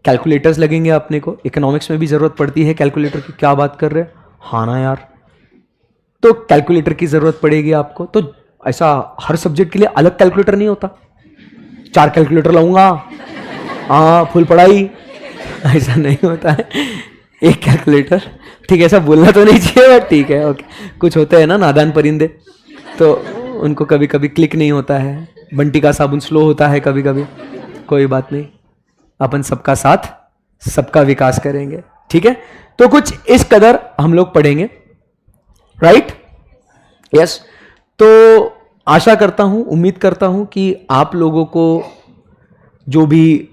कैलकुलेटर्स लगेंगे अपने को, इकोनॉमिक्स में भी जरूरत पड़ती है कैलकुलेटर की। क्या बात कर रहे हैं? हाँ ना यार, तो कैलकुलेटर की जरूरत पड़ेगी आपको। तो ऐसा हर सब्जेक्ट के लिए अलग कैलकुलेटर नहीं होता, 4 कैलकुलेटर लाऊंगा, हाँ फुल पढ़ाई, ऐसा नहीं होता है। एक कैलकुलेटर, ठीक है, ऐसा बोलना तो नहीं चाहिए बट ठीक है, ओके। कुछ होते हैं ना नादान परिंदे, तो उनको कभी कभी क्लिक नहीं होता है, बंटी का साबुन स्लो होता है कभी कभी, कोई बात नहीं, अपन सबका साथ सबका विकास करेंगे, ठीक है। तो कुछ इस कदर हम लोग पढ़ेंगे, राइट? यस। तो आशा करता हूं, उम्मीद करता हूं कि आप लोगों को जो भी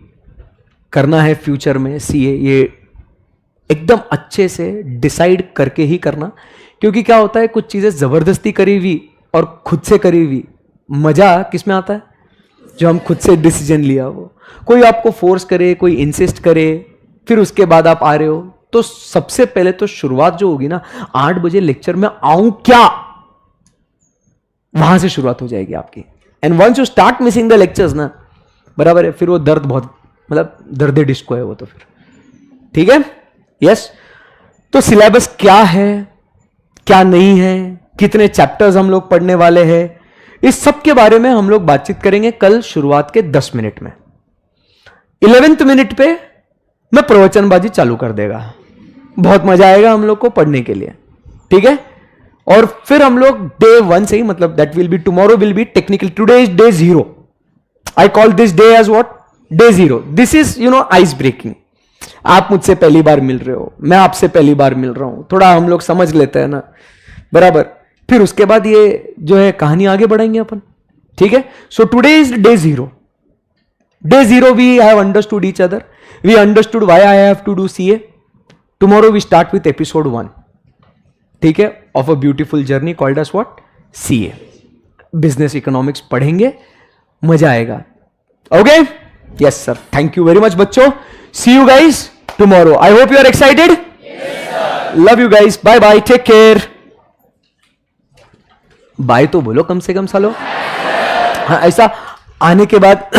करना है फ्यूचर में सीए, ये एकदम अच्छे से डिसाइड करके ही करना। क्योंकि क्या होता है, कुछ चीजें जबरदस्ती करी हुई और खुद से करी हुई मजा किस में आता है? जो हम खुद से डिसीजन लिया। वो कोई आपको फोर्स करे, कोई इंसिस्ट करे, फिर उसके बाद आप आ रहे हो, तो सबसे पहले तो शुरुआत जो होगी ना, 8 बजे लेक्चर में आऊं क्या, वहां से शुरुआत हो जाएगी आपकी। And once you start missing the lectures ना, बराबर है, फिर वो दर्द बहुत, मतलब दर्द डिस्को है वो तो फिर, ठीक है। यस, तो सिलेबस क्या है, क्या नहीं है, कितने चैप्टर्स हम लोग पढ़ने वाले हैं, इस सब के बारे में हम लोग बातचीत करेंगे कल शुरुआत के 10 मिनट में। 11th मिनट पे मैं प्रवचनबाजी चालू कर देगा, बहुत मजा आएगा हम लोग को पढ़ने के लिए, ठीक है। और फिर हम लोग डे 1 से ही, मतलब that will be tomorrow will be technical, today is day 0, I call this day as what, day 0। This is ice breaking. आप मुझसे पहली बार मिल रहे हो, मैं आपसे पहली बार मिल रहा हूं, थोड़ा हम लोग समझ लेते हैं ना, बराबर। फिर उसके बाद ये जो है कहानी आगे बढ़ाएंगे अपन, ठीक है। So today is day 0। Day 0 we have understood each other, we understood why I have to do CA। Tomorrow we start with episode 1, ठीक है, of a beautiful journey called as what, CA। Business economics पढ़ेंगे, मजा आएगा। Okay, yes sir, thank you very much बच्चों, see you guys tomorrow. I hope you are excited. Love you guys, bye bye, take care. Bye तो बोलो कम से कम सालो। हाँ, ऐसा आने के बाद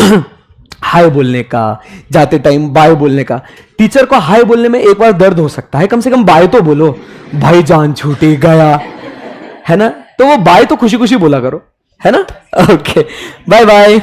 हाय बोलने का, जाते टाइम बाय बोलने का। टीचर को हाय बोलने में एक बार दर्द हो सकता है, कम से कम बाय तो बोलो, भाई जान छूटी गया, है ना, तो वो बाय तो खुशी खुशी बोला करो, है ना। Okay, bye bye.